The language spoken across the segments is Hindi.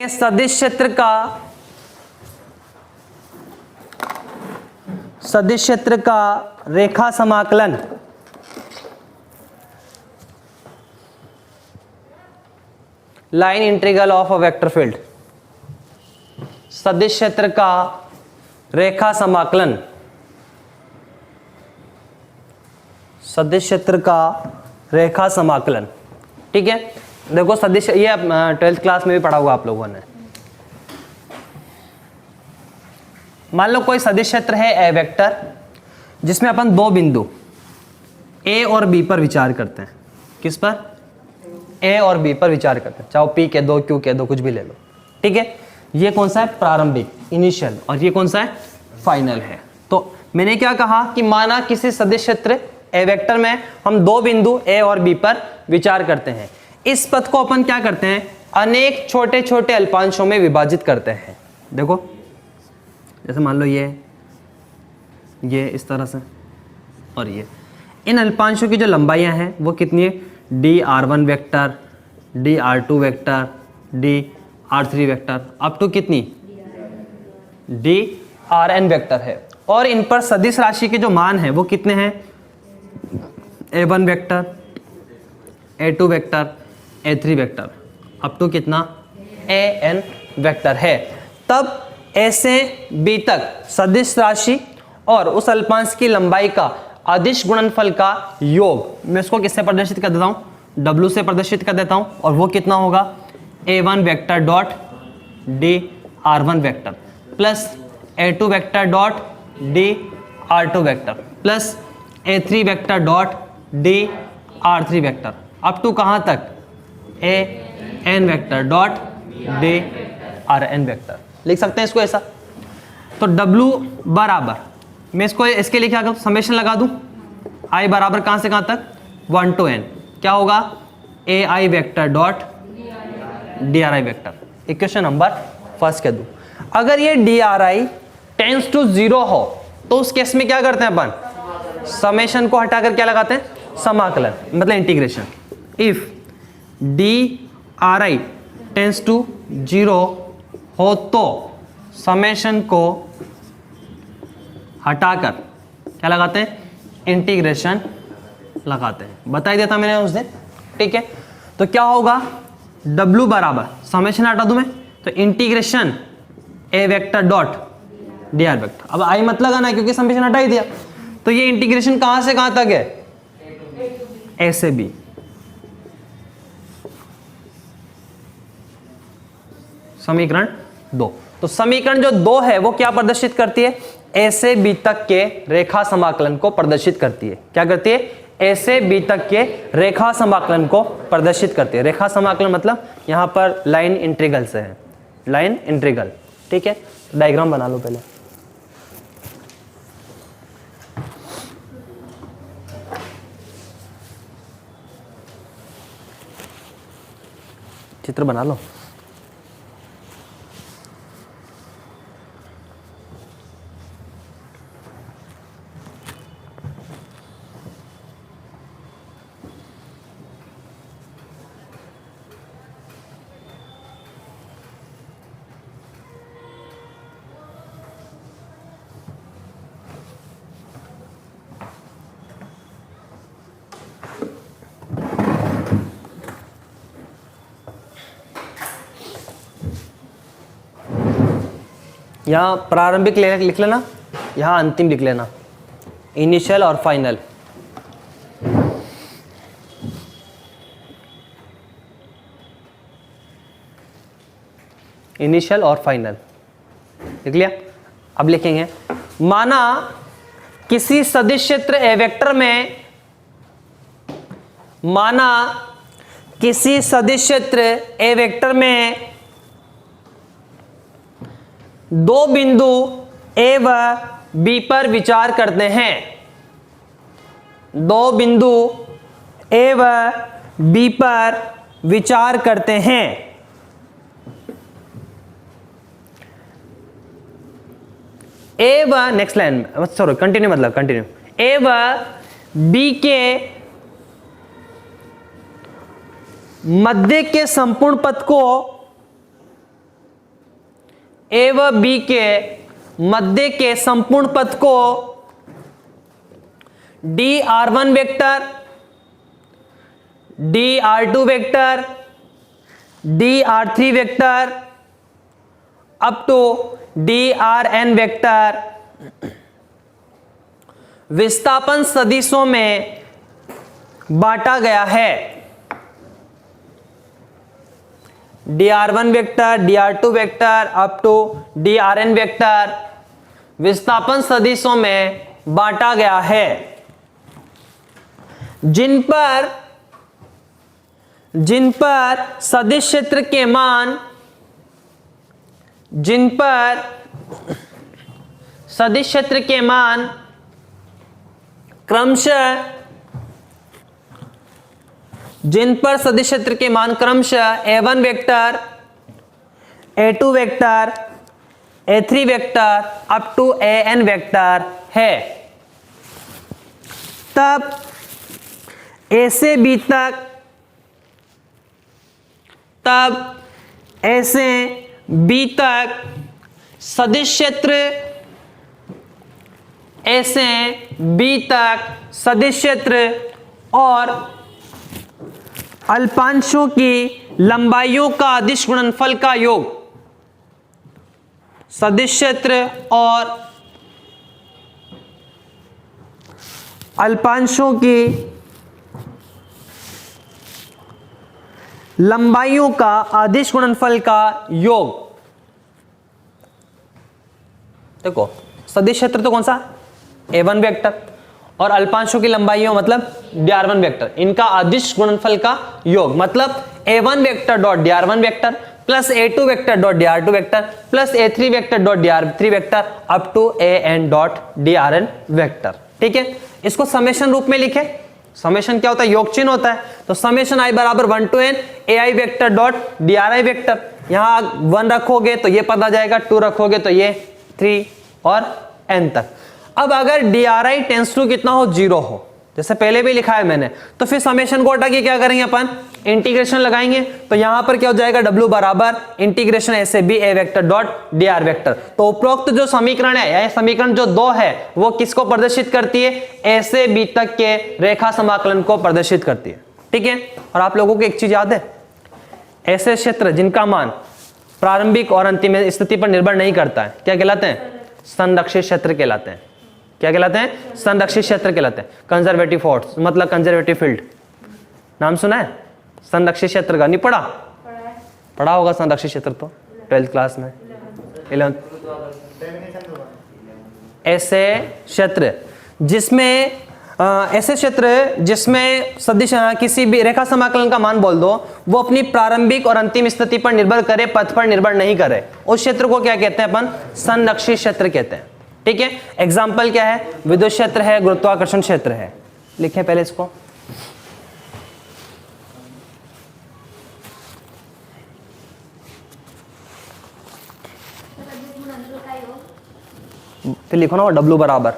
सदिश क्षेत्र का रेखा समाकलन line integral of a vector field. सदिश क्षेत्र का रेखा समाकलन, सदिश क्षेत्र का रेखा समाकलन। ठीक है, देखो सदिश, ये 12th क्लास में भी पढ़ा हुआ आप लोगों ने। मान लो कोई सदिश क्षेत्र है ए वेक्टर, जिसमें अपन दो बिंदु ए और बी पर विचार करते हैं। किस पर? ए और बी पर विचार करते हैं, चाहे पी के दो, क्यू के दो, कुछ भी ले लो। ठीक है, ये कौन सा है? प्रारंभिक, इनिशियल, और ये कौन सा है? फाइनल है। तो मैंने क्या कहा कि माना किसी सदिश क्षेत्र ए वेक्टर में हम दो बिंदु ए और बी पर विचार करते हैं। इस पथ को अपन क्या करते हैं? अनेक छोटे छोटे अल्पांशों में विभाजित करते हैं। देखो, जैसे मान लो ये इस तरह से, और ये इन अल्पांशों की जो लंबाइयां हैं वो कितनी है? dr1 vector, dr2 vector, dr3 vector, up to कितनी? drn वेक्टर है। और इन पर सदिश राशि के जो मान हैं वो कितने हैं? a1 vector, a2 vector, a3 vector, up to कितना? an वेक्टर है। तब a से b तक सदिश राशि और उस अल्पांश की लंबाई का अदिश गुणनफल का योग, मैं इसको किससे प्रदर्शित कर देता हूं? w से प्रदर्शित कर देता हूं, और वो कितना होगा? a1 vector dot dr1 vector plus a2 vector dot dr2 vector plus a3 vector dot dr3 vector, up to कहां तक? an vector dot drn vector. लिख सकते हैं इसको ऐसा। तो w बराबर, मैं इसको इसके लिए क्या करूं? समेशन लगा दूं। i बराबर कहां से कहां तक? 1 to n। क्या होगा? ai vector dot dri vector. Equation number first कह दूं। अगर ये dri टेंस टू 0 हो तो उस केस में क्या करते हैं अपन? समेशन को हटाकर क्या लगाते हैं? समाकलन, मतलब integration. If dri tends to 0 हो तो समेशन को हटाकर क्या लगाते हैं? इंटीग्रेशन लगाते हैं। बताई देता मैंने उस दिन। ठीक है, तो क्या होगा? w बराबर, समेशन हटा दूं मैं, तो integration a vector dot dr vector. अब i मत लगाना है क्योंकि समेशन हटा ही दिया। तो ये इंटीग्रेशन कहां से कहां तक है? a से b। समीकरण 2। तो समीकरण जो 2 है वो क्या प्रदर्शित करती है? a से b तक के रेखा समाकलन को प्रदर्शित करती है। क्या करती है? a से b तक के रेखा समाकलन को प्रदर्शित करती है। रेखा समाकलन मतलब यहां पर लाइन इंटीग्रल से है, लाइन इंटीग्रल। ठीक है, डायग्राम बना लो पहले। चित्र बना लो। यहाँ प्रारंभिक लिख लेना, यहाँ अंतिम लिख लेना, इनिशियल और फाइनल। इनिशियल और फाइनल लिख लिया। अब लिखेंगे, माना किसी सदिश क्षेत्र ए वेक्टर में, माना किसी सदिश क्षेत्र ए वेक्टर में दो बिंदु ए व बी पर विचार करते हैं। दो बिंदु ए व बी पर विचार करते हैं। ए व, नेक्स्ट लाइन, सॉरी कंटिन्यू, मतलब कंटिन्यू। ए व बी के मध्य के संपूर्ण पथ को ए व बी के मध्य के संपूर्ण पथ को dr1 vector, dr2 vector, dr3 vector up to drn vector विस्थापन सदिशों में बांटा गया है। dr1 vector, dr2 vector up to drn vector विस्थापन सदिशों में बांटा गया है, जिन पर सदिश क्षेत्र के मान क्रमशः a1 vector, a2 vector, a3 vector up to an vector है, तब a से b तक सदिश क्षेत्र और अल्पांशों की लंबाइयों का अदिश गुणनफल का योग, सदिश क्षेत्र और अल्पांशों की लंबाइयों का अदिश गुणनफल का योग। देखो सदिश क्षेत्र तो कौन सा, a1 वेक्टर, और अल्पांशों की लंबाइयों मतलब dr1 वेक्टर, इनका अदिश गुणनफल का योग मतलब a1 vector dot dr1 vector plus a2 vector dot dr2 vector plus a3 vector dot dr3 vector up to an dot drn vector. ठीक है, इसको समेशन रूप में लिखे। समेशन क्या होता है, योग चिन्ह होता है, तो समेशन i बराबर 1 to n ai vector dot dri vector, यहां 1 रखोगे तो ये पद आ जाएगा, 2 रखोगे तो ये 3 और n तक। अब अगर dri टेंस टू कितना हो, 0 हो, जैसे पहले भी लिखा है मैंने, तो फिर समेशन को हटा के क्या करेंगे अपन, इंटीग्रेशन लगाएंगे, तो यहां पर क्या हो जाएगा, w बराबर इंटीग्रेशन a से b a vector dot dr vector. तो उपरोक्त जो समीकरण है, यह समीकरण जो 2 है वो किसको प्रदर्शित करती है, a से b तक के रेखा समाकलन को प्रदर्शित करती है। ठीक है, और आप लोगों को एक चीज याद है, ऐसे क्षेत्र जिनका मान प्रारंभिक और अंतिम स्थिति पर निर्भर नहीं करता है क्या कहलाते हैं, संरक्षित क्षेत्र कहलाते हैं। क्या कहलाते हैं, संरक्षित क्षेत्र कहलाते हैं। कंजर्वेटिव फोर्स मतलब कंजर्वेटिव फील्ड, नाम सुना है संरक्षित क्षेत्र का, नहीं पढ़ा, पढ़ा होगा संरक्षित क्षेत्र तो 12th क्लास में, 11th। ऐसे क्षेत्र जिसमें सदिश किसी भी रेखा समाकलन का मान बोल दो, वो अपनी प्रारंभिक और अंतिम स्थिति पर निर्भर करे, पथ पर निर्भर नहीं करे, उस क्षेत्र को क्या कहते हैं अपन, संरक्षित क्षेत्र कहते हैं। ठीक है, एग्जाम्पल क्या है, विद्युत क्षेत्र है, गुरुत्वाकर्षण क्षेत्र है। लिखें पहले इसको, फिर लिखो ना वो W बराबर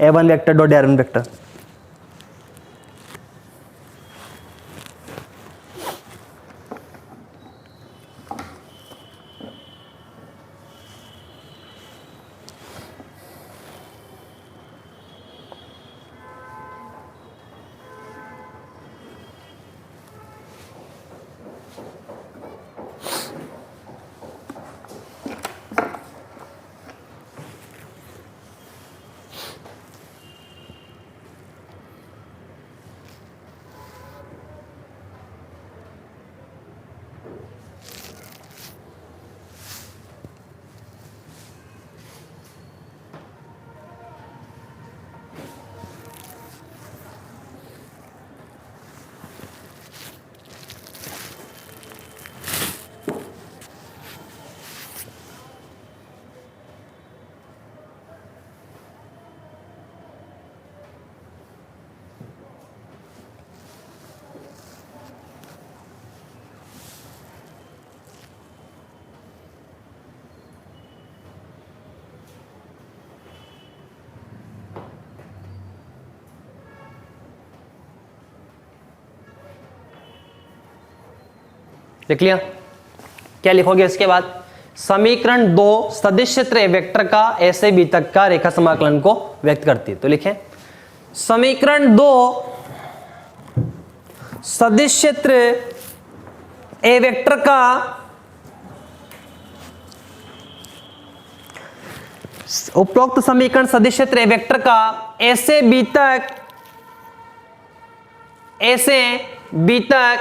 a1 vector dot dr1 vector. लिख लिया, क्या लिखोगे इसके बाद, समीकरण 2 सदिश क्षेत्र ए वेक्टर का ए से बी तक का रेखा समाकलन को व्यक्त करती है। तो लिखें समीकरण 2 सदिश क्षेत्र ए वेक्टर का उपरोक्त समीकरण सदिश क्षेत्र ए वेक्टर का ए से बी तक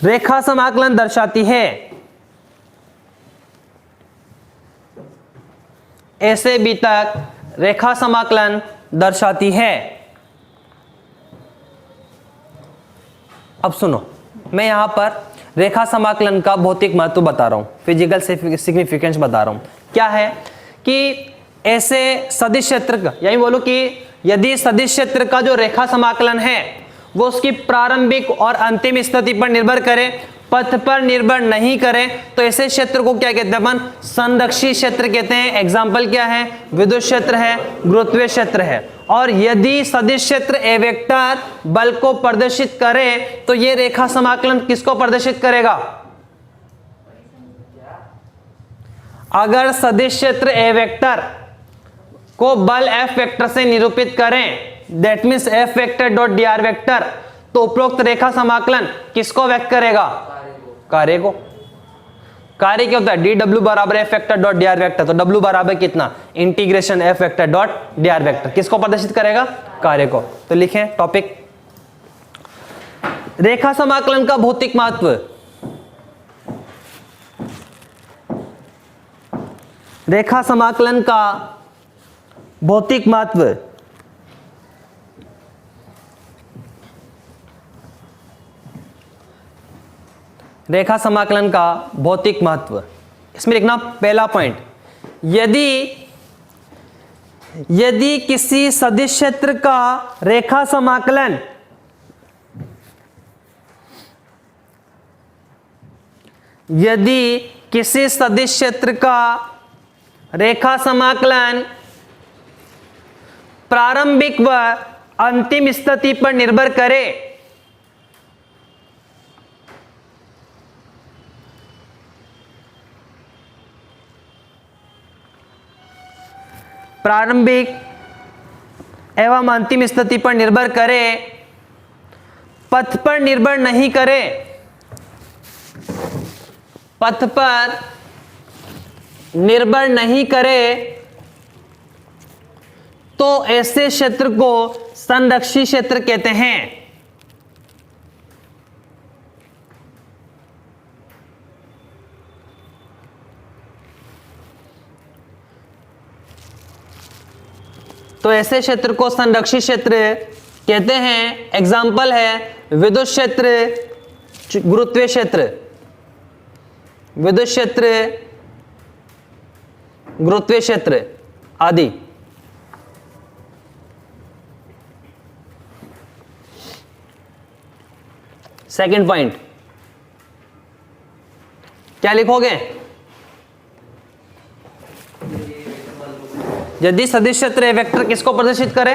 रेखा समाकलन दर्शाती है। ए से बी तक रेखा समाकलन दर्शाती है। अब सुनो, मैं यहां पर रेखा समाकलन का भौतिक महत्व बता रहा हूं, फिजिकल सिग्निफिकेंस बता रहा हूं। क्या है कि ऐसे सदिश क्षेत्र का, यानी बोलो कि यदि सदिश क्षेत्र का जो रेखा समाकलन है वो उसकी प्रारंभिक और अंतिम स्थिति पर निर्भर करे, पथ पर निर्भर नहीं करे, तो ऐसे क्षेत्र को क्या कहते हैं अपन? संरक्षी क्षेत्र कहते हैं। एग्जाम्पल क्या है? विद्युत क्षेत्र है, गुरुत्वीय क्षेत्र है। और यदि सदिश क्षेत्र ए वेक्टर बल को प्रदर्शित करे तो ये रेखा समाकलन किसको प्रदर्शित करेगा? अगर सदिश क्षेत्र ए वेक्टर को बल एफ वेक्टर से निरूपित करें, that means F vector dot D R vector, तो उपरोक्त रेखा समाकलन किसको व्यक्त करेगा? कार्य को। कार्य क्या होता है? डी डब्ल्यू बराबर F vector dot D R vector. तो डब्ल्यू बराबर कितना? Integration F vector dot D R vector. किसको प्रदर्शित करेगा? कार्य को। तो लिखें टॉपिक रेखा समाकलन का भौतिक महत्व। रेखा समाकलन का भौतिक महत्व। रेखा समाकलन का भौतिक महत्व, इसमें लिखना पहला पॉइंट, यदि किसी सदिश क्षेत्र का रेखा समाकलन रेखा समाकलन प्रारंभिक व अंतिम स्थिति पर निर्भर करे, प्रारंभिक एवं अंतिम स्थिति पर निर्भर करे, पथ पर निर्भर नहीं करे, पथ पर निर्भर नहीं करे, तो ऐसे क्षेत्र को संरक्षी क्षेत्र कहते हैं। तो ऐसे क्षेत्र को संरक्षी क्षेत्र कहते हैं। एग्जाम्पल है विद्युत क्षेत्र, गुरुत्वीय क्षेत्र, विद्युत क्षेत्र, गुरुत्वीय क्षेत्र आदि। सेकंड पॉइंट क्या लिखोगे? यदि सदिश क्षेत्र ए वेक्टर किसको प्रदर्शित करे?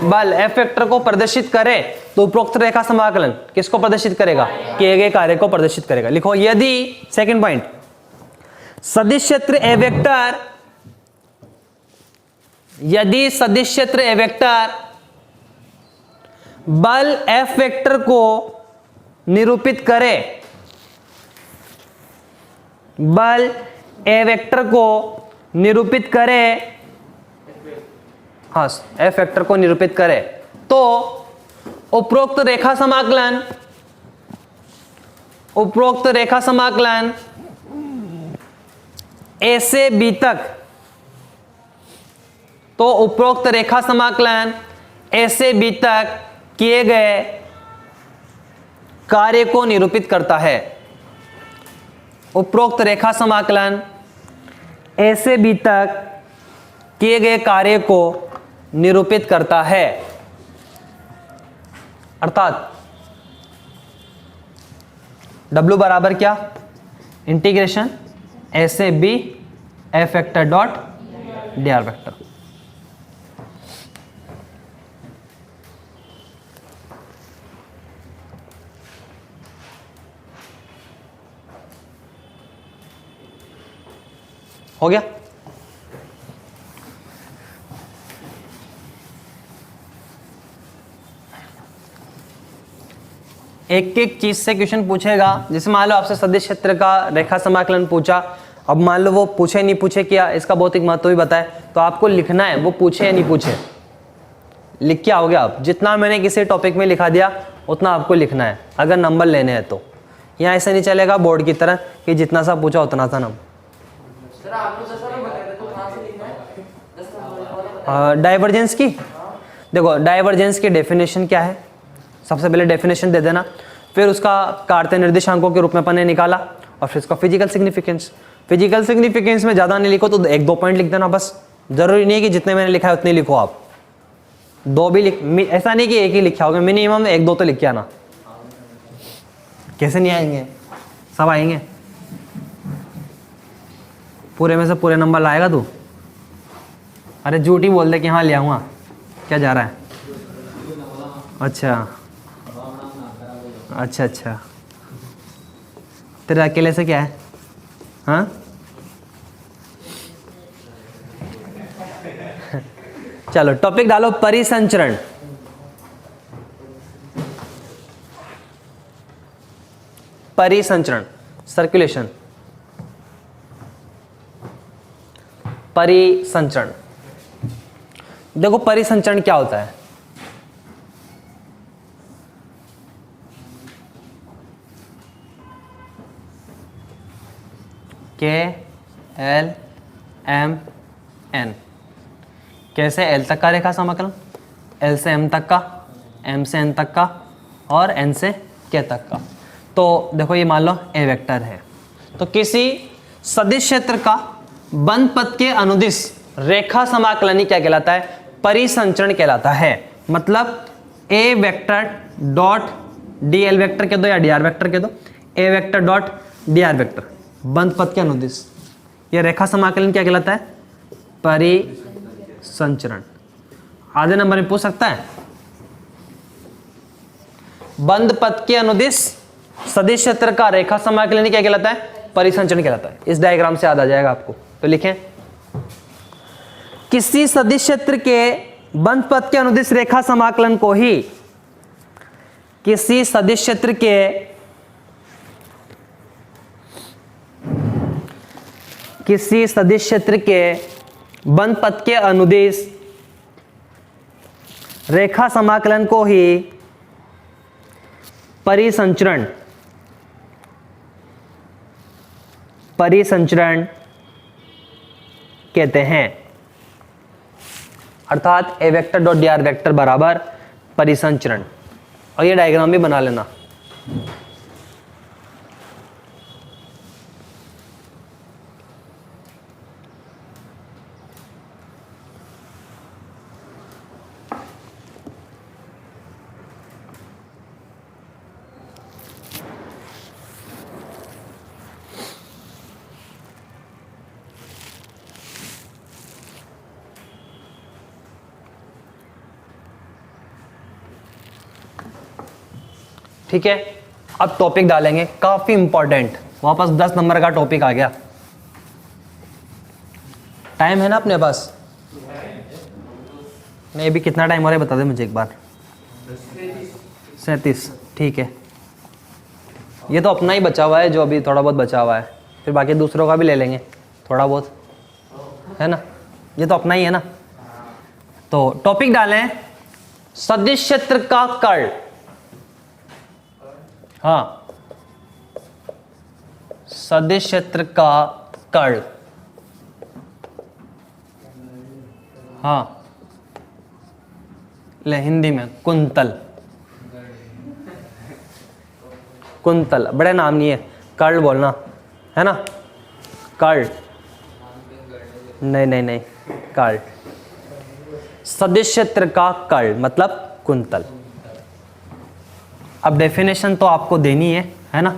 बल एफ वेक्टर को प्रदर्शित करे, तो उपरोक्त रेखा समाकलन किसको प्रदर्शित करेगा? किए गए कार्य को प्रदर्शित करेगा। लिखो यदि, सेकंड पॉइंट, सदिश क्षेत्र ए वेक्टर, यदि सदिश क्षेत्र ए वेक्टर बल एफ वेक्टर को निरूपित करे, बल ए वेक्टर को निरूपित करे, हाँ एफ वेक्टर को निरूपित करे, तो उपरोक्त रेखा समाकलन ए से बी तक, तो उपरोक्त रेखा समाकलन ए से बी तक किए गए कार्य को निरूपित करता है। उपरोक्त रेखा समाकलन ए से बी तक किए गए कार्य को निरूपित करता है। अर्थात W बराबर क्या? इंटीग्रेशन ए से B F vector dot D R vector. हो गया। एक एक चीज से क्वेश्चन पूछेगा। जैसे मान लो आपसे सदिश क्षेत्र का रेखा समाकलन पूछा, अब मान लो वो पूछे नहीं पूछे क्या, इसका भौतिक महत्व भी बताए, तो आपको लिखना है वो पूछे या नहीं पूछे, लिख के आओगे आप। जितना मैंने किसी टॉपिक में लिखा दिया उतना आपको लिखना है अगर नंबर लेने हैं तो। यहाँ ऐसा नहीं चलेगा बोर्ड की तरह कि जितना सा पूछा उतना सा नंबर। डाइवर्जेंस की देखो, डाइवर्जेंस की डेफिनेशन क्या है, सबसे पहले डेफिनेशन दे देना, फिर उसका कार्तीय निर्देशांकों के रूप में अपन ने निकाला, और फिर उसका फिजिकल सिग्निफिकेंस। फिजिकल सिग्निफिकेंस में ज़्यादा नहीं लिखो तो 1-2 पॉइंट लिख देना बस, जरूरी नहीं है कि जितने मैंने लिखा है उतने लिखो आप, 2 भी ऐसा नहीं कि एक ही लिखा होगा, मिनिमम 1-2 तो लिख के आना। कैसे नहीं आएंगे, सब आएंगे, पूरे में से पूरे नंबर लाएगा तू। अरे झूठ ही बोल दे कि हाँ ले आऊँगा, क्या जा रहा है। अच्छा अच्छा अच्छा, तेरे अकेले से क्या है, हाँ चलो टॉपिक डालो, परिसंचरण। परिसंचरण, सर्कुलेशन, परिसंचरण। देखो परिसंचरण क्या होता है, KLMN, कैसे L तक का रेखा समाकलन, L से M तक का, M से N तक का, और N से K तक का। तो देखो ये मान लो A वेक्टर है, तो किसी सदिश क्षेत्र का बंद पथ के अनुदिश रेखा समाकलनी क्या कहलाता है, परिसंचरण कहलाता है। मतलब A vector dot DL vector कह दो या DR वेक्टर कह दो, A vector dot DR vector बंद पथ के अनुदिश, यह रेखा समाकलन क्या कहलाता है, परिसंचरण। आधे नंबर में पूछ सकता है, बंद पथ के अनुदिश सदिश क्षेत्र का रेखा समाकलन क्या कहलाता है, परिसंचरण कहलाता है। इस डायग्राम से याद आ जाएगा आपको, तो लिखें, किसी सदिश क्षेत्र के बंद पथ के अनुदिश रेखा समाकलन को ही किसी सदिश क्षेत्र के बंद पथ के अनुदिश रेखा समाकलन को ही परिसंचरण कहते हैं। अर्थात A vector dot DR vector बराबर परिसंचरण। और ये डायग्राम भी बना लेना। ठीक है, अब टॉपिक डालेंगे, काफी इंपॉर्टेंट, वापस 10 नंबर का टॉपिक आ गया। टाइम है ना अपने पास? नहीं, अभी कितना टाइम हो रहा है बता दे मुझे एक बार। 37, ठीक है। ये तो अपना ही बचा हुआ है, जो अभी थोड़ा बहुत बचा हुआ है, फिर बाकी दूसरों का भी ले लेंगे थोड़ा बहुत, है ना। ये तो अपना ही है ना। तो टॉपिक डालें, सदिश क्षेत्र का कर्ल। हाँ, सदिश क्षेत्र का कर्ल। हाँ, ले हिंदी में कुंतल। कुंतल बड़े नाम नहीं है, कर्ल बोलना है ना। कर्ल नहीं नहीं नहीं, कर्ल। सदिश क्षेत्र का कर्ल मतलब कुंतल। अब डेफिनेशन तो आपको देनी है ना।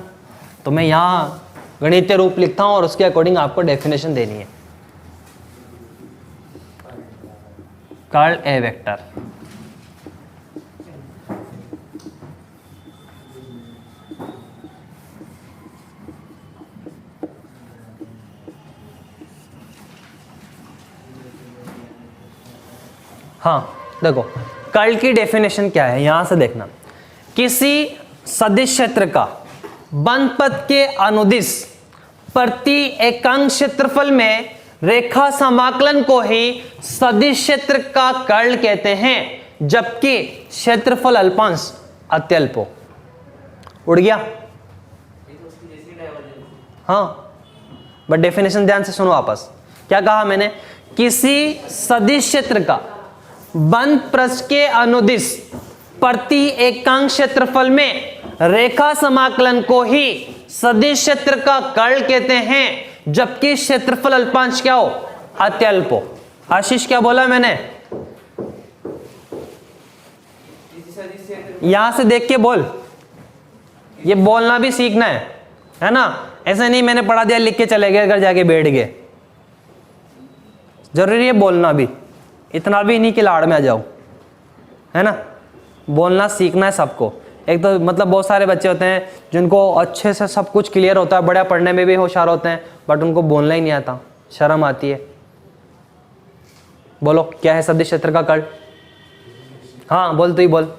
तो मैं यहाँ गणितीय रूप लिखता हूँ और उसके अकॉर्डिंग आपको डेफिनेशन देनी है। कर्ल ए वेक्टर, हाँ देखो कर्ल की डेफिनेशन क्या है, यहां से देखना। किसी सदिश क्षेत्र का बंद पथ के अनुदिश प्रति एकांक क्षेत्रफल में रेखा समाकलन को ही सदिश क्षेत्र का कर्ल कहते हैं, जबकि क्षेत्रफल अल्पांश अत्यल्प हो। उड़ गया? हाँ, बट डेफिनेशन ध्यान से सुनो वापस। क्या कहा मैंने? किसी सदिश क्षेत्र का बंद पृष्ठ के अनुदिश प्रति एकांक क्षेत्रफल में रेखा समाकलन को ही सदिश क्षेत्र का कर्ल कहते हैं, जबकि क्षेत्रफल अल्पांश क्या हो? अत्यल्प हो। आशीष क्या बोला मैंने? यहां से देख के बोल, ये बोलना भी सीखना है ना? ऐसा नहीं मैंने पढ़ा दिया लिख के चले गए घर जाके बैठ गए। जरूरी है बोलना भी, इतना भी नहीं कि लाड़ में आ जाओ, है ना? बोलना सीखना है सबको। एक तो मतलब बहुत सारे बच्चे होते हैं जिनको अच्छे से सब कुछ क्लियर होता है, बढ़िया पढ़ने में भी होशियार होते हैं, बट उनको बोलना ही नहीं आता, शर्म आती है। बोलो क्या है सदिश क्षेत्र का कर्ल? हाँ बोल, तू ही बोल।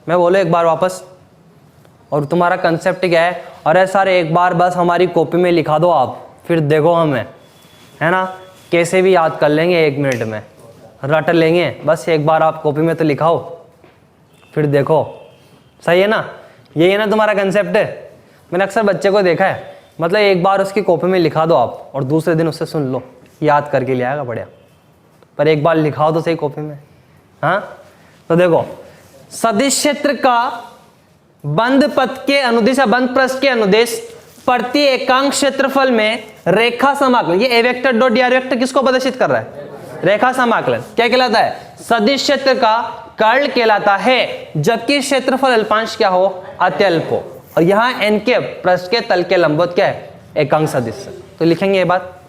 मैं बोलो एक बार वापस। और तुम्हारा कंसेप्ट क्या है? अरे सर एक बार बस हमारी कॉपी में लिखा दो आप, फिर देखो हमें, है ना, कैसे भी याद कर लेंगे, 1 मिनट में रट लेंगे। बस एक बार आप कॉपी में तो लिखाओ, फिर देखो। सही है ना? यही है ना तुम्हारा कंसेप्ट? मैंने अक्सर बच्चे को देखा है, मतलब एक बार उसकी कॉपी में लिखा दो आप और दूसरे दिन उससे सुन लो, याद करके ले आएगा बढ़िया। पर एक बार लिखाओ तो सही कॉपी में। हाँ तो देखो, सदिश क्षेत्र का बंद पथ के अनुदिश या बंद पृष्ठ के अनुदिश प्रति एकांक क्षेत्रफल में रेखा समाकलन, ये a vector dot D R vector किसको प्रदर्शित कर रहा है? रेखा समाकलन क्या कहलाता है? सदिश क्षेत्र का कर्ल कहलाता है, जबकि क्षेत्रफल अल्पांश क्या हो? अत्यल्प हो। और यहां एन के पृष्ठ के तल के लंबवत क्या है? एकांक सदिश। तो लिखेंगे ये बात,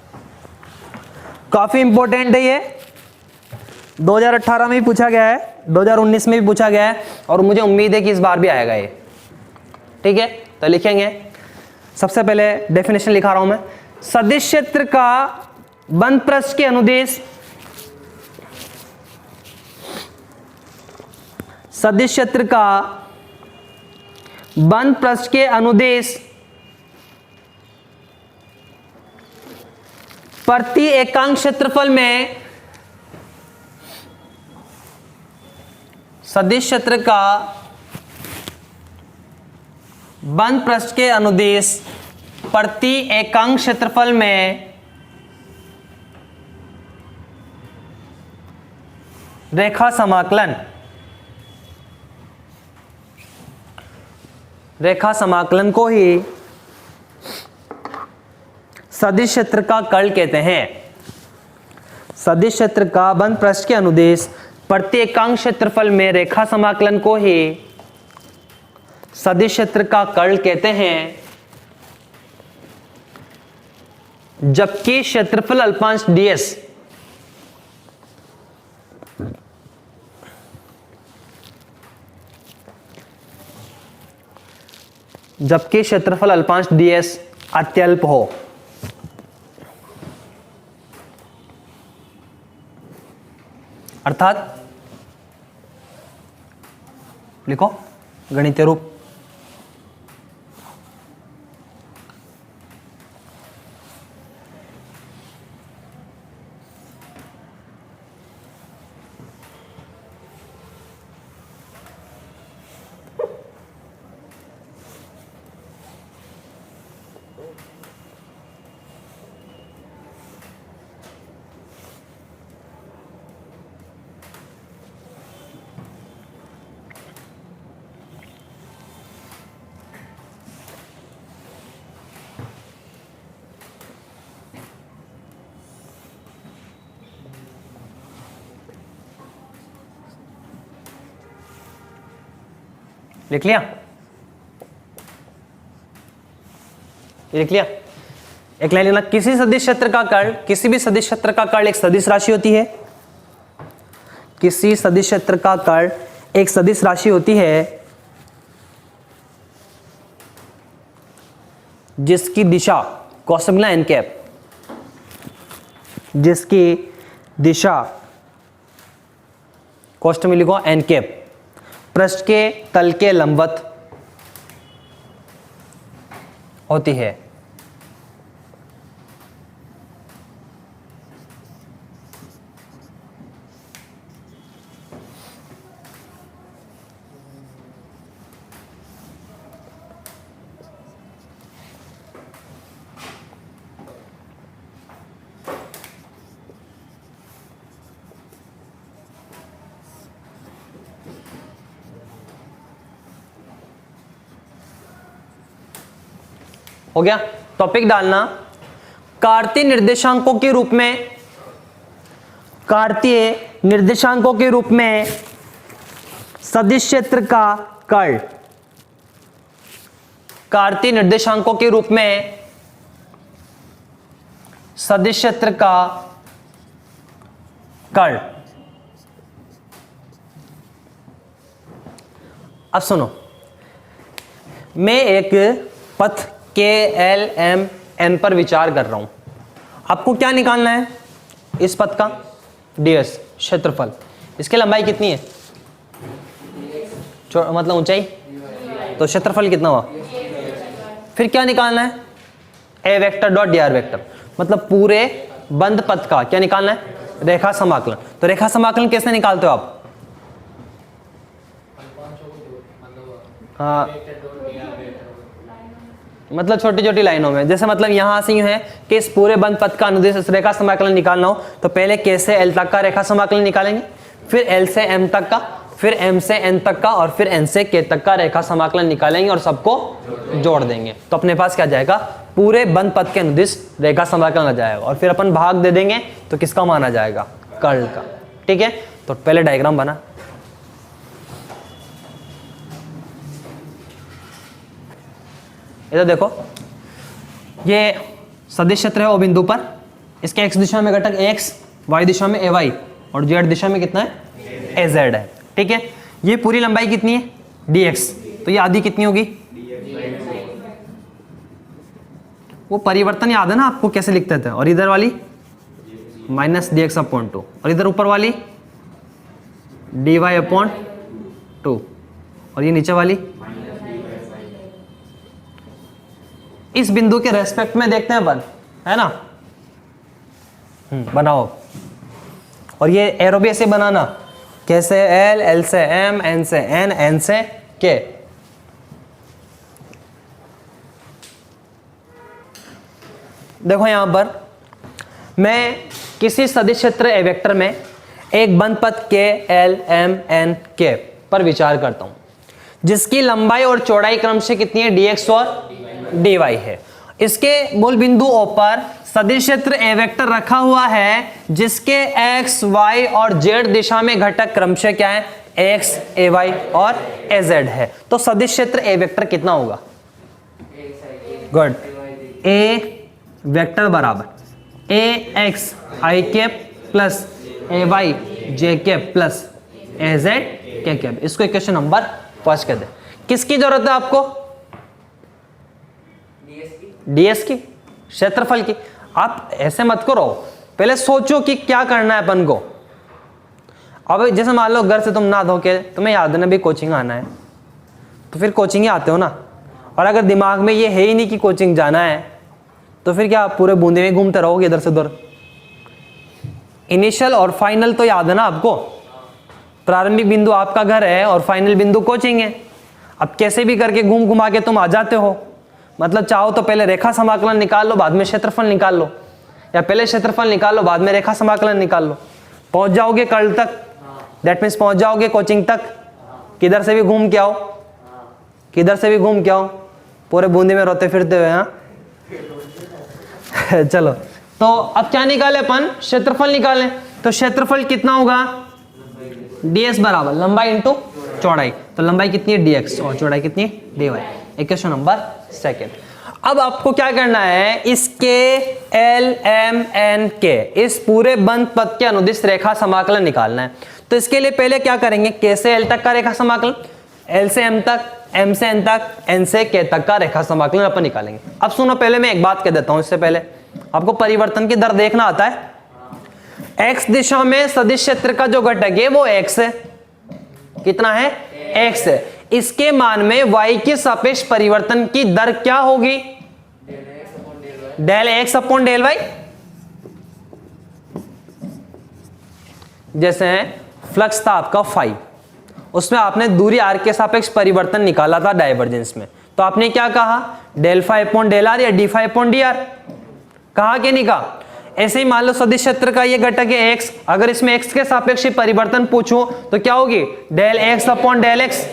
काफी इंपॉर्टेंट है ये। 2018 में भी पूछा गया है, 2019 में भी पूछा गया है, और मुझे उम्मीद है कि इस बार भी आएगा ये। ठीक है, तो लिखेंगे। सबसे पहले डेफिनेशन लिखा रहा हूं मैं। सदिश क्षेत्र का बंद पृष्ठ के अनुदिश, सदिश क्षेत्र का बंद पृष्ठ के अनुदिश प्रति एकांक क्षेत्रफल में, सदिश क्षेत्र का बंद पृष्ठ के अनुदिश प्रति एकांक क्षेत्रफल में रेखा समाकलन, रेखा समाकलन को ही सदिश क्षेत्र का कर्ल कहते हैं। सदिश क्षेत्र का बंद पृष्ठ के अनुदिश प्रति एकांक क्षेत्रफल में रेखा समाकलन को ही सदिश क्षेत्र का कर्ल कहते हैं, जबकि क्षेत्रफल अल्पांश ds जबकि क्षेत्रफल अल्पांश ds अत्यल्प हो। अर्थात लिखो गणितीय रूप, लिख लिया? लिख लिया? एक लाइन लिखना, किसी सदिश क्षेत्र का कर्ल, किसी भी सदिश क्षेत्र का कर्ल एक सदिश राशि होती है। किसी सदिश क्षेत्र का कर्ल एक सदिश राशि होती है जिसकी दिशा कॉस मिला एन कैप, जिसकी दिशा कॉस्ट में लिखो एन कैप, पृष्ठ के तल के लंबवत होती है। हो गया। टॉपिक डालना, कार्तीय निर्देशांकों के रूप में, कार्तीय निर्देशांकों के रूप में सदिश क्षेत्र का कर्ल, कार्तीय निर्देशांकों के रूप में सदिश क्षेत्र का कर्ल। अब सुनो, मैं एक पथ के एल एम एन पर विचार कर रहा हूं। आपको क्या निकालना है? इस पथ का ds क्षेत्रफल, इसकी लंबाई कितनी है, मतलब ऊंचाई, तो क्षेत्रफल कितना हुआ। फिर क्या निकालना है? A vector dot D R vector, मतलब पूरे बंद पथ का क्या निकालना है? रेखा समाकलन। तो रेखा समाकलन कैसे निकालते हो आप? हाँ, मतलब छोटी छोटी लाइनों में, जैसे मतलब यहां से यूं है कि इस पूरे बंद पथ का अनुदिश रेखा समाकलन निकालना हो तो पहले के से एल तक का रेखा समाकलन निकालेंगे, फिर एल से एम तक का, फिर एम से एन तक का, और फिर एन से के तक का रेखा समाकलन निकालेंगे और सबको जोड़ देंगे। तो अपने पास क्या जाएगा? पूरे बंद पथ के अनुदिश रेखा समाकलन आ जाएगा, और फिर अपन भाग दे देंगे तो किसका मान आ जाएगा? कर्ल का। ठीक है, तो पहले डायग्राम बना। इधर देखो, ये सदिश क्षेत्र है ओ बिंदु पर, इसके x दिशा में घटक x, y दिशा में ay और z दिशा में कितना है? az है। ठीक है, ये पूरी लंबाई कितनी है? dx, तो ये आधी कितनी होगी? वो परिवर्तन याद है ना आपको कैसे लिखते थे? और इधर वाली माइनस dx/2, और इधर ऊपर वाली dy/2, और ये नीचे वाली इस बिंदु के रेस्पेक्ट में देखते हैं अपन, है ना। बनाओ, और ये एरो भी ऐसे बनाना, कैसे? एल, एल से एम, एन से एन, एन से के। देखो यहां पर मैं किसी सदिश क्षेत्र ए वेक्टर में एक बंद पथ के एल एम एन के पर विचार करता हूं, जिसकी लंबाई और चौड़ाई क्रमशः कितनी है? dx और dy है। इसके मूल बिंदु O पर सदिश क्षेत्र ए वेक्टर रखा हुआ है, जिसके x, y और z दिशा में घटक क्रमशः क्या है? x, ay और az है। तो सदिश क्षेत्र ए वेक्टर कितना होगा? गुड, ए वेक्टर बराबर ax i cap plus ay j cap plus az k cap. इसको इक्वेशन नंबर 5 कह दे। किसकी जरूरत है आपको? ds की, क्षेत्रफल की। आप ऐसे मत करो, पहले सोचो कि क्या करना है अपन को। अब जैसे मान लो घर से तुम ना धो के, तुम्हें याद है ना भी कोचिंग आना है, तो फिर कोचिंग ही आते हो ना। और अगर दिमाग में ये है ही नहीं कि कोचिंग जाना है, तो फिर क्या पूरे बूंदे में घूमते रहोगे इधर से उधर। इनिशियल और फाइनल तो याद है ना आपको। प्रारंभिक बिंदु आपका घर है और फाइनल बिंदु कोचिंग है। अब कैसे भी करके घूम घुमा के तुम आ जाते हो। मतलब चाहो तो पहले रेखा समाकलन निकाल लो, बाद में क्षेत्रफल निकाल लो, या पहले क्षेत्रफल निकाल लो, बाद में रेखा समाकलन निकाल लो। पहुंच जाओगे कर्ल तक, दैट मीन्स पहुंच जाओगे कोचिंग तक। किधर से भी घूम के आओ, किधर से भी घूम के आओ, पूरे बूंदी में रोते फिरते हुए। हाँ चलो, तो अब क्या निकाले अपन? क्षेत्रफल निकालें। तो क्षेत्रफल कितना होगा? ds बराबर लंबाई इंटू चौड़ाई। तो लंबाई कितनी है? dx, और चौड़ाई कितनी है? dy। Equation number 2। अब आपको क्या करना है? इसके एल एम एन के इस पूरे बंद पथ के अनुदिश रेखा समाकलन निकालना है। तो इसके लिए पहले क्या करेंगे? के से एल तक का रेखा समाकलन, एल से एम तक, m से n तक, n से k तक का रेखा समाकलन अपन निकालेंगे। अब सुनो, पहले मैं एक बात कह देता हूं, इससे पहले आपको परिवर्तन की दर देखना आता है। x दिशा में सदिश क्षेत्र का जो घटक है वो x है। कितना है? x है। इसके मान में y के सापेक्ष परिवर्तन की दर क्या होगी? Del x upon del y। जैसे फ्लक्स था आपका 5, उसमें आपने दूरी r के सापेक्ष परिवर्तन निकाला था डाइवर्जेंस में, तो आपने क्या कहा? Del five upon del r या d five upon d r. कहा कि नहीं कहा? ऐसे ही मान लो सदिश क्षेत्र का ये घटक है x, अगर इसमें x के सापेक्ष परिवर्तन पूछूं तो क्या होगी? Del x upon del x।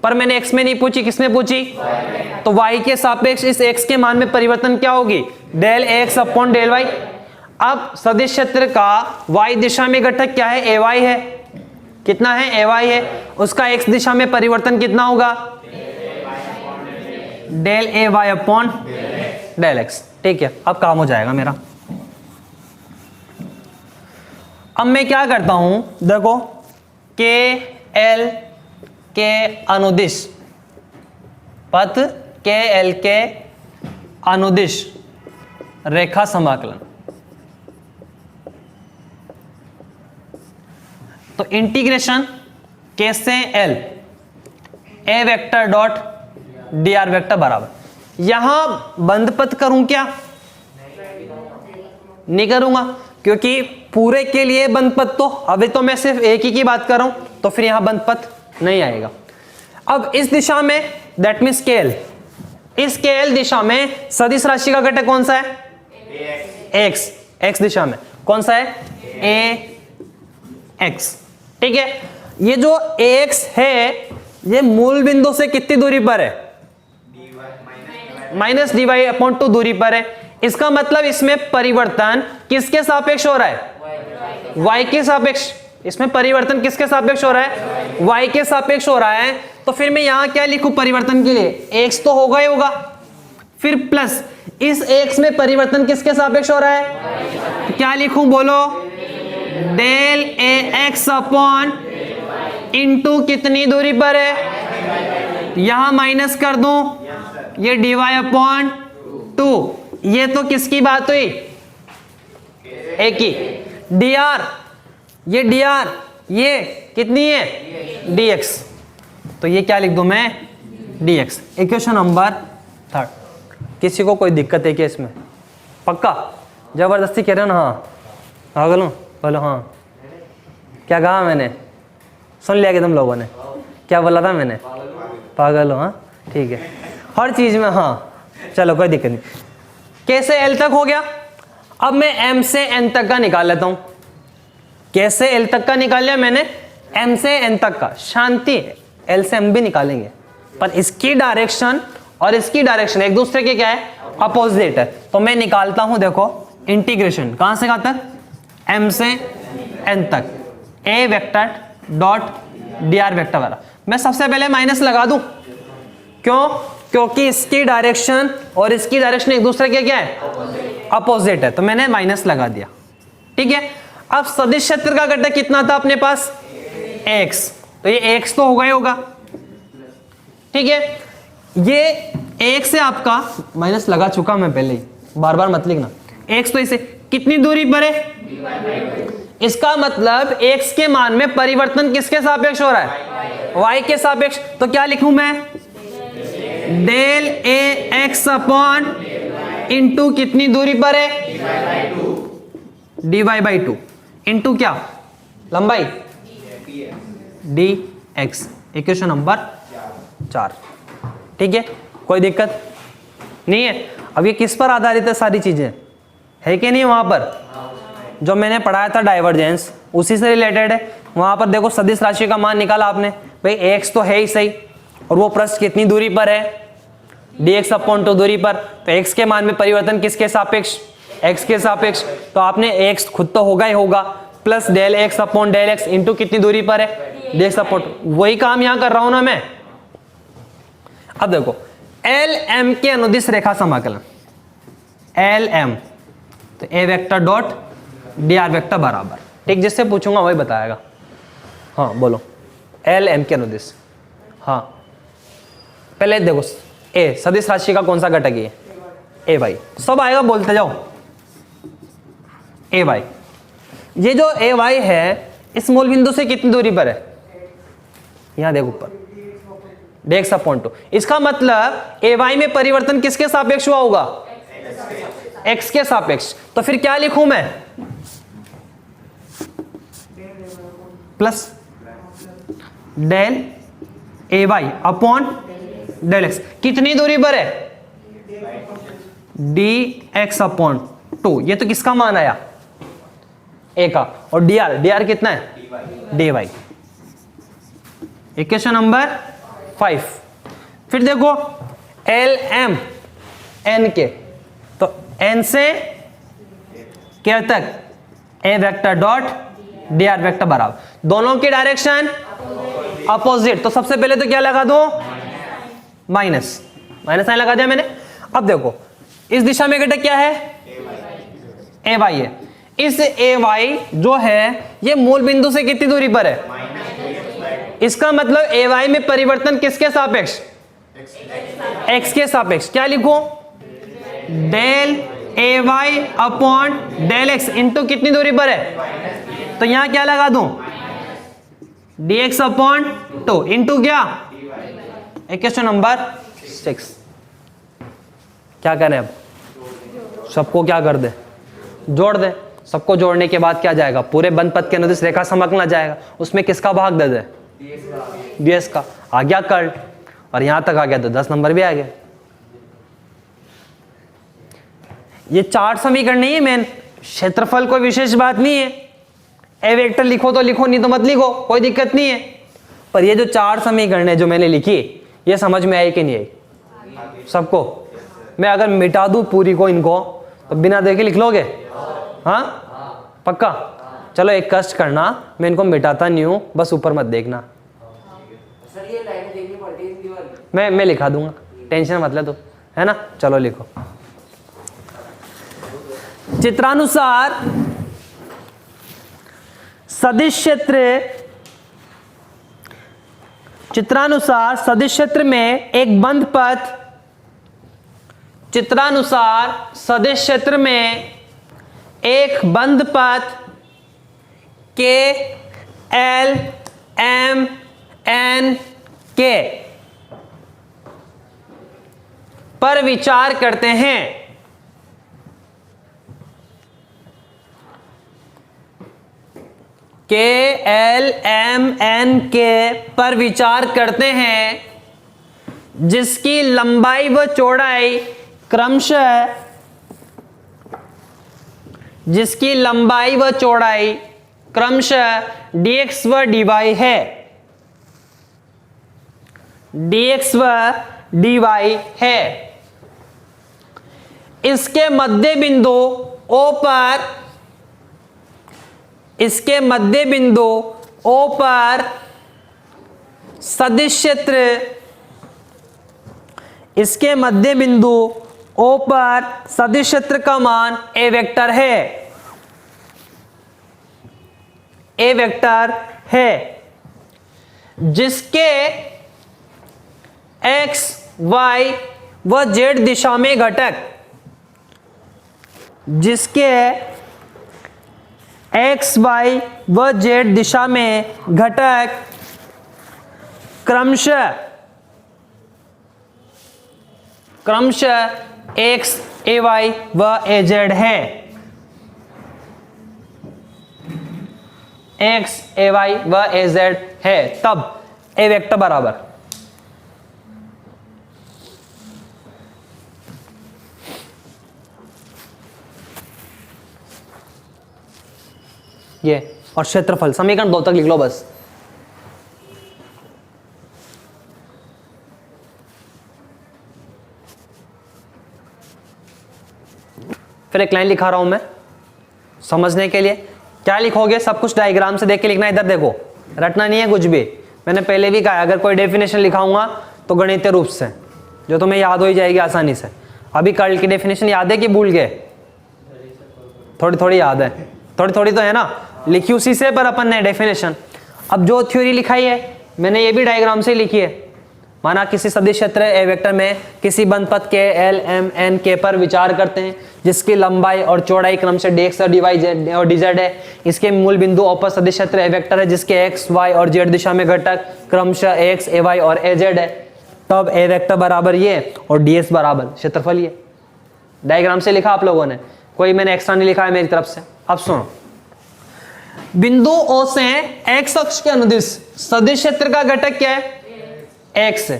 पर मैंने x में नहीं पूछी, किसमें पूछी? तो y के सापेक्ष इस x के मान में परिवर्तन क्या होगी? Del x upon del y। अब सदिश क्षेत्र का y दिशा में घटक क्या है? ay है। कितना है? ay है। उसका x दिशा में परिवर्तन कितना होगा? Del ay upon del x। ठीक है, अब काम हो जाएगा मेरा। अब मैं क्या करता हूं, देखो, के एल के अनुदिश पथ, के एल के अनुदिश रेखा समाकलन। तो इंटीग्रेशन के से L A vector dot D R vector बराबर, यहां बंद पथ करूं क्या? नहीं करूंगा, क्योंकि पूरे के लिए बंद पथ तो अभी तो मैं सिर्फ एक ही की बात कर रहा हूं, तो फिर यहां बंद पथ नहीं आएगा। अब इस दिशा में, दैट मीन स्केल, इस स्केल दिशा में सदिश राशि का घटक कौन सा है? एक्स। एक्स दिशा में कौन सा है? ए एक्स। ठीक है, ये जो एक्स है ये मूल बिंदु से कितनी दूरी पर है? माइनस डी वाई अपॉन 2 दूरी पर है। इसका मतलब इसमें परिवर्तन किसके सापेक्ष हो रहा है? y के सापेक्ष। इसमें परिवर्तन किसके सापेक्ष हो रहा है? y के सापेक्ष हो रहा है। तो फिर मैं यहां क्या लिखूं परिवर्तन के लिए? x तो होगा ही होगा, फिर प्लस इस x में परिवर्तन किसके सापेक्ष हो रहा है? क्या लिखूं बोलो? Del A x upon into कितनी दूरी पर है? यहां माइनस कर दूं, ये डी वाई अपॉन 2। ये तो किसकी बात हुई? एक ही। डी आर, ये डी आर, ये कितनी है? D x. तो ये क्या लिख दूं मैं? D x. Equation number 3। किसी को कोई दिक्कत है क्या इसमें? पक्का? जबरदस्ती कह रहे हो ना? हाँ पागल हूँ? बोलो हाँ। क्या कहा मैंने? सुन लिया कि तुम लोगों ने? क्या बोला था मैंने? पागल हो? हाँ ठीक है, हर चीज में हाँ। चलो कोई दिक्कत नहीं। कैसे एल तक हो गया? अब मैं एम से एन तक का निकाल लेता हूं। कैसे एल तक का निकाल लिया मैंने? एम से एन तक का। शांति, एल से एम भी निकालेंगे, पर इसकी डायरेक्शन और इसकी डायरेक्शन एक दूसरे के क्या है? अपोजिट है। तो मैं निकालता हूं, देखो, इंटीग्रेशन कहां से कहां तक? एम से एन तक, a vector dot D R vector वाला। मैं सबसे पहले माइनस लगा दूं, क्यों? क्योंकि इसकी डायरेक्शन और इसकी डायरेक्शन एक दूसरे के क्या है? अपोजिट है, तो मैंने माइनस लगा दिया। ठीक है, अब सदिश क्षेत्र का घटक कितना था अपने पास? एक्स। तो ये एक्स तो होगा ही होगा। ठीक है, ये एक से आपका माइनस लगा चुका मैं पहले ही, बार बार मत लिखना। एक्स तो इसे कितनी दूरी पर है? इसका मतलब एक्स के मान में परिवर्तन किसके सापेक्ष हो रहा है? वाई के सापेक्ष। तो क्या लिखूं मैं? Del A x upon into कितनी दूरी पर है? डी वाई बाई 2 इंटू क्या? लंबाई डी एक्स। Equation number 4। ठीक है, कोई दिक्कत नहीं है। अब ये किस पर आधारित है? सारी चीजें है कि नहीं? वहां पर जो मैंने पढ़ाया था डाइवर्जेंस, उसी से रिलेटेड है। वहां पर देखो सदिश राशि का मान निकाला आपने, भाई एक्स तो है ही सही, और वो पृष्ठ कितनी दूरी पर है? dx अपॉन 2 दूरी पर। तो x के मान में परिवर्तन किसके सापेक्ष? x के सापेक्ष। तो आपने x खुद तो होगा ही होगा, plus del x upon del x into कितनी दूरी पर है? dx upon. वही काम यहां कर रहा हूं ना मैं। अब देखो, एल एम के अनुदिश रेखा समाकलन, एल एम, तो a vector dot D R vector बराबर। ठीक, जिससे पूछूंगा वही बताएगा। हाँ बोलो, एल एम के अनुदिश। हाँ पहले देखो ए सदिश राशि का कौन सा घटक है, ए वाई, सब आएगा बोलते जाओ, ए वाई। ये जो ए वाई है इस मूल बिंदु से कितनी दूरी पर है, यहां देखो ऊपर देख सब पॉइंट। इसका मतलब ए वाई में परिवर्तन किसके सापेक्ष हुआ होगा, एक्स के सापेक्ष। तो फिर क्या लिखूं मैं, plus del A y upon del x, कितनी दूरी पर है, डी एक्स अपॉन 2। ये तो किसका मान आया, ए का, और डी आर कितना है, डी वाई। Equation number 5। फिर देखो एल एम एन के, तो एन से के तक a vector dot D R vector बराबर, दोनों की डायरेक्शन अपोजिट। तो सबसे पहले तो क्या लगा दो, माइनस, माइनस साइन लगा दिया मैंने। अब देखो इस दिशा में घटक क्या है, ए वाई है। इस ए वाई जो है ये मूल बिंदु से कितनी दूरी पर है, इसका मतलब ए वाई में परिवर्तन किसके सापेक्ष, एक्स के सापेक्ष। क्या लिखो, del A y upon del x into कितनी दूरी पर है, तो यहां क्या लगा दूं, डी एक्स अपॉन 2 इंटू क्या, इक्वेशन नंबर 6। क्या करें अब, सबको क्या कर दे, जोड़ दे। सबको जोड़ने के बाद क्या जाएगा, पूरे बंद पथ के अनुदिश रेखा समकलना जाएगा, उसमें किसका भाग दे दे, डीएस का। आ गया कर्ल, और यहां तक आ गया तो 10 नंबर भी आ गया। ये 4 समीकरण नहीं है मेन, क्षेत्रफल कोई विशेष बात नहीं है। ए वेक्टर लिखो तो लिखो, नहीं तो मत लिखो, कोई दिक्कत नहीं है। पर ये जो 4 समीकरण है जो मैंने लिखी, ये समझ में आई कि नहीं आई सबको। मैं अगर मिटा दूं पूरी को इनको, तो बिना देखे लिख लोगे, हाँ पक्का। चलो एक कष्ट करना, मैं इनको मिटाता नहीं हूं, बस ऊपर मत देखना। सर ये लाइन देखनी पड़ती है इसकी वाली। मैं लिखा दूंगा, टेंशन मत ले तो, है ना। चलो लिखो, चित्रानुसार सदिश क्षेत्र, चित्रानुसार सदिश क्षेत्र में एक बंद पथ, चित्रानुसार सदिश क्षेत्र में एक बंद पथ के एल एम एन के पर विचार करते हैं। के एल एम एन के पर विचार करते हैं, जिसकी लंबाई व चौड़ाई क्रमशः, जिसकी लंबाई व चौड़ाई क्रमशः dx व dy है, dx व dy है। इसके मध्य बिंदु O पर, इसके मध्य बिंदु O पर सदिश क्षेत्र, इसके मध्य बिंदु O पर सदिश क्षेत्र का मान A वेक्टर है, A वेक्टर है, जिसके x, y व z दिशा में घटक, जिसके x, y व z दिशा में घटक क्रमशः x, ay व az है, x, ay व az है। तब a वेक्टर बराबर ये, और क्षेत्रफल समीकरण 2 तक लिख लो बस। फिर एक लाइन लिखा रहा हूं मैं समझने के लिए। क्या लिखोगे, सब कुछ डायग्राम से देख के लिखना। इधर देखो, रटना नहीं है कुछ भी। मैंने पहले भी कहा, अगर कोई डेफिनेशन लिखाऊंगा तो गणितीय रूप से, जो तुम्हें याद हो ही जाएगी आसानी से। अभी कर्ल की डेफिनेशन याद है कि भूल गए? थोड़ी थोड़ी याद है, थोड़ी थोड़ी तो है ना, लिखी उसी से, पर अपन ने डेफिनेशन। अब जो थ्योरी लिखाई है मैंने, ये भी डायग्राम से लिखी है, माना किसी सदिश क्षेत्र ए वेक्टर में किसी बंद पथ के एल एम एन के पर विचार करते हैं जिसकी लंबाई और चौड़ाई क्रम से dx और dy और dz है। इसके मूल बिंदु और सदिश क्षेत्र ए वेक्टर है जिसके x y और z दिशा में घटक क्रमशः x ay और az है। तब ए वेक्टर बराबर ये और ds बराबर क्षेत्रफल ये। डायग्राम से लिखा आप लोगों ने, कोई मैंने एक्स्ट्रा नहीं लिखा है मेरी तरफ से। अब सुनो, बिंदु O से x अक्ष के अनुदिश सदिश क्षेत्र का घटक क्या है? x है।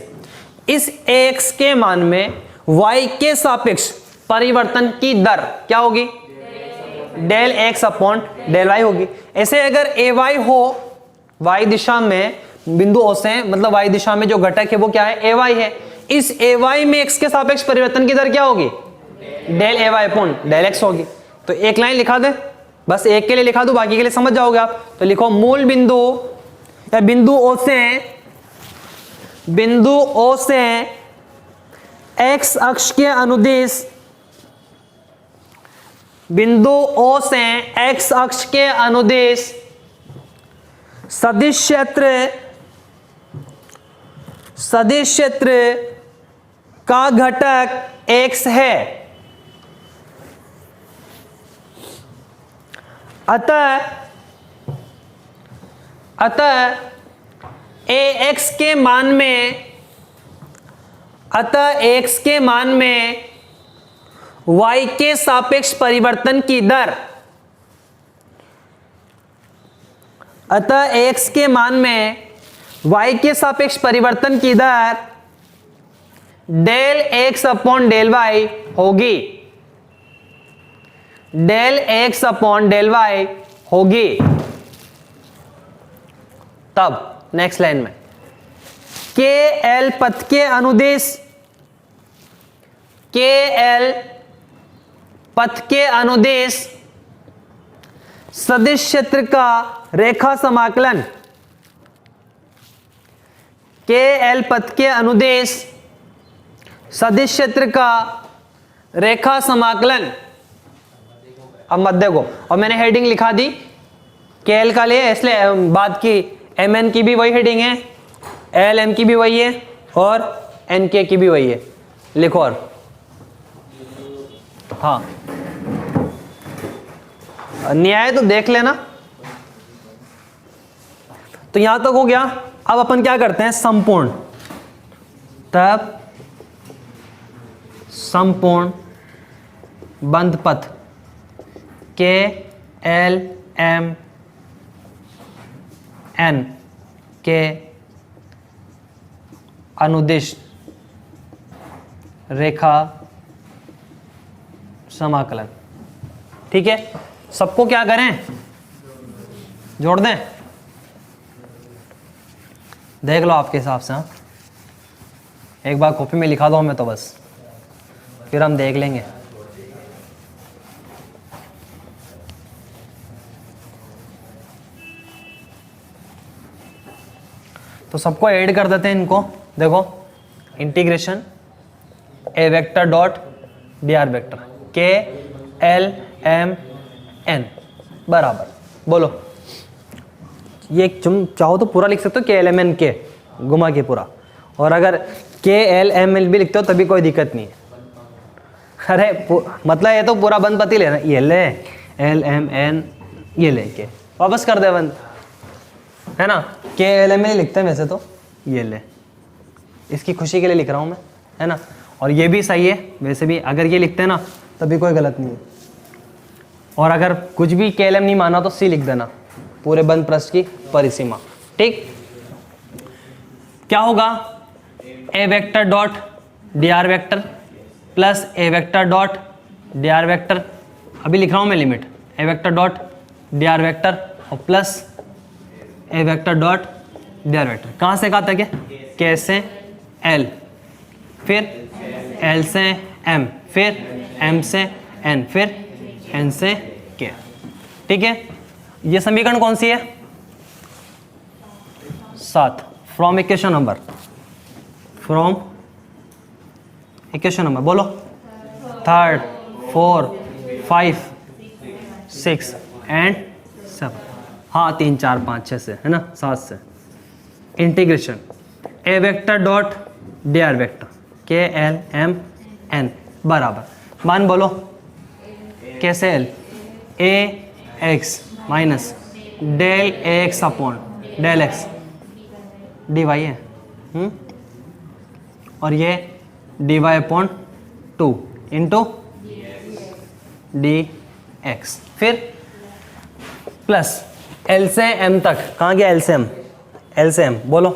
इस x के मान में y के सापेक्ष परिवर्तन की दर क्या होगी? Del x upon del y होगी। ऐसे अगर ay हो, y दिशा में बिंदु O से मतलब y दिशा में जो घटक है वो क्या है? ay है। इस ay में x के सापेक्ष परिवर्तन की दर क्या होगी? Del ay upon del x होगी। तो एक लाइन लिखा दे, बस एक के लिए लिखा दो, बाकी के लिए समझ जाओगे आप। तो लिखो मूल बिंदु या बिंदु O से x अक्ष के अनुदिश, बिंदु O से x अक्ष के अनुदिश सदिश क्षेत्र का घटक x है। अतः ax के मान में y के सापेक्ष परिवर्तन की दर, अतः ax के मान में y के सापेक्ष परिवर्तन की दर del x upon del y होगी। Del x upon del y होगी। तब नेक्स्ट लाइन में के एल पथ के अनुदेश सदिश क्षेत्र का रेखा समाकलन, के एल पथ के अनुदेश सदिश क्षेत्र का रेखा समाकलन। अब मत देखो, और मैंने हेडिंग लिखा दी के एल का लिए, इसलिए बाद की एम एन की भी वही हेडिंग है, एल एम की भी वही है और एन के की भी वही है। लिखो और हाँ, न्याय तो देख लेना। तो यहां तक हो गया। अब अपन क्या करते हैं? संपूर्ण। तब संपूर्ण बंद पथ के एल एम एन के अनुदिश रेखा समाकलन। ठीक है, सबको क्या करें? जोड़ दें। देख लो आपके हिसाब से। हाँ, एक बार कॉपी में लिखा दो हमें तो बस, फिर हम देख लेंगे। तो सबको ऐड कर देते हैं इनको। देखो, integration A vector dot D R vector के एल एम एन बराबर, बोलो, ये तुम चाहो तो पूरा लिख सकते हो, के एल एम एन के घुमा के पूरा, और अगर के एल एम एल भी लिखते हो तभी कोई दिक्कत नहीं है। अरे मतलब ये तो पूरा बंद पति लेना, ये ले एल एम एन, ये लेके वापस कर दे बंद, है ना। के एल एम एल लिखते हैं वैसे तो, ये ले, इसकी खुशी के लिए लिख रहा हूँ मैं, है ना। और ये भी सही है वैसे भी, अगर ये लिखते हैं ना तभी कोई गलत नहीं है। और अगर कुछ भी के एल एम नहीं माना तो सी लिख देना, पूरे बंद पृष्ठ की परिसीमा। ठीक, क्या होगा? A vector dot D R vector plus A vector dot D R vector, अभी लिख रहा हूँ मैं limit, A vector dot D R vector और plus A vector dot D R vector. कहाँ से कहाँ तक है? के से एल, फिर एल से एम, फिर एम से एन, फिर एन से के। ठीक है, ये समीकरण कौन सी है? 7। From equation number, from equation number बोलो, 3, 4, 5, 6 एंड 7। हाँ, 3, 4, 5, 6 से, है ना, 7 से। Integration A vector dot dr vector के एल एम एन बराबर मान बोलो कैसे L A x minus del x upon del x d y है और ये d y upon 2 into d x फिर प्लस एल से एम तक कहाँ गया एल से एम बोलो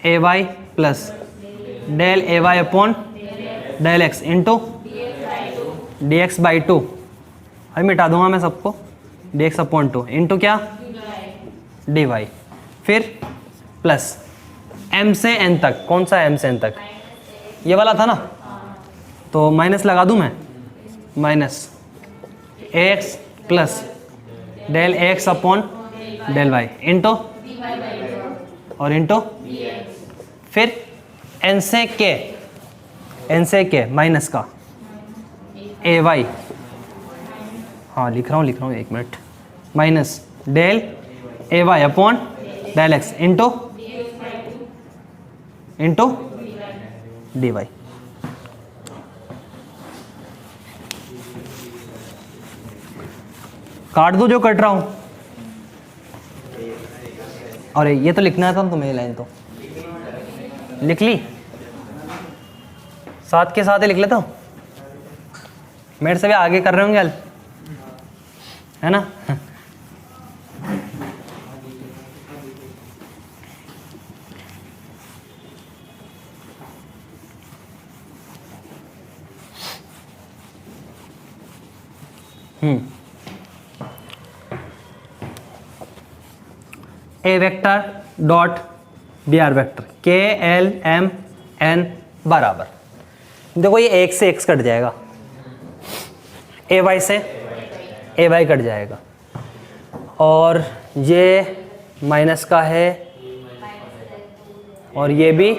A y plus del A y upon del x into d x by 2 अभी मिटा दूंगा मैं सबको डी एक्स अपॉन 2 इंटू क्या डी वाई फिर प्लस एम से एन तक कौन सा एम से एन तक ये वाला था ना तो माइनस लगा दूं मैं minus X plus del x upon del Y into और इंटू फिर एन से के माइनस का ए वाई हाँ लिख रहा हूँ एक minute minus del A y upon del x into d y काट दो जो कट रहा हूं और ये तो लिखना था तुम्हें लाइन तो लिख ली साथ के साथ ही लिख लेता हूं मेरे से भी आगे कर रहे होंगे हल है ना A vector dot b r vector के एल एम एन बराबर देखो ये एक से एक्स कट जाएगा ए वाई से ए वाई कट जाएगा और ये माइनस का है और ये भी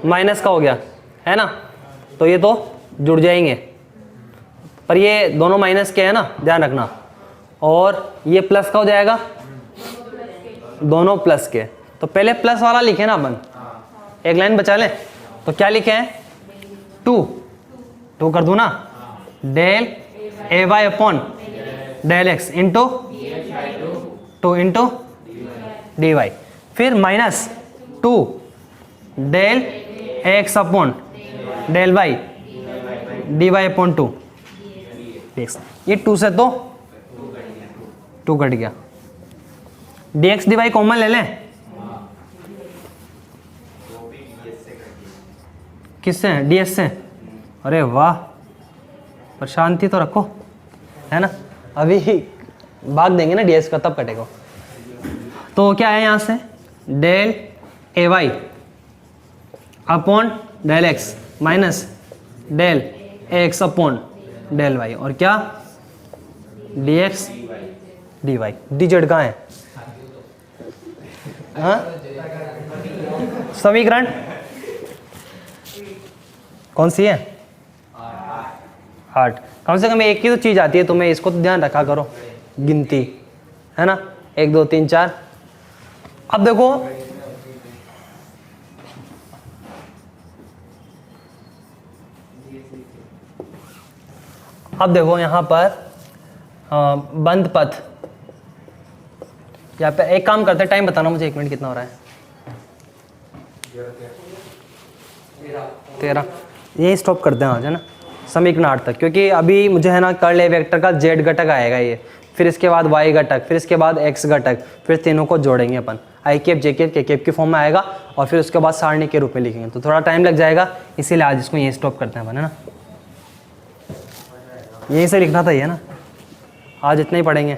माइनस का हो गया है ना तो ये तो जुड़ जाएंगे पर ये दोनों माइनस के है ना ध्यान रखना और ये प्लस का हो जाएगा दोनों प्लस के तो पहले प्लस वाला लिखे ना अपन एक लाइन बचा लें तो क्या लिखे हैं 2 कर दूं ना del A y upon del x into 2 into d y फिर minus 2 del x upon del y d y upon 2 ये 2 से तो 2 कट गया d x d y common ले लें किससे डी एस से अरे वाह पर शांति तो रखो है ना अभी भाग देंगे ना डी एस का तब कटेगा तो क्या है यहाँ से del A y upon del x minus del x upon del y और क्या d x d y d z कहाँ है हाँ समीकरण कौन सी है हार्ट कम से कम एक ही तो चीज़ आती है तुम्हें इसको तो ध्यान रखा करो गिनती है ना 1 2 3 4 अब देखो यहाँ पर बंद पथ यहाँ पे एक काम करते हैं टाइम बताना मुझे 1 मिनट कितना हो रहा है 13 यही स्टॉप करते हैं आज है ना समीकरण 8 तक क्योंकि अभी मुझे है ना कर्ल ए वेक्टर का जेड घटक आएगा ये फिर इसके बाद वाई घटक फिर इसके बाद एक्स घटक फिर तीनों को जोड़ेंगे अपन आई केप जे केप के केप की फॉर्म में आएगा और फिर उसके बाद सारणी के रूप में लिखेंगे तो थोड़ा टाइम लग जाएगा इसीलिए आज इसको यही स्टॉप करते हैं अपन है ना यहीं से लिखना था ये ना आज इतना ही पढ़ेंगे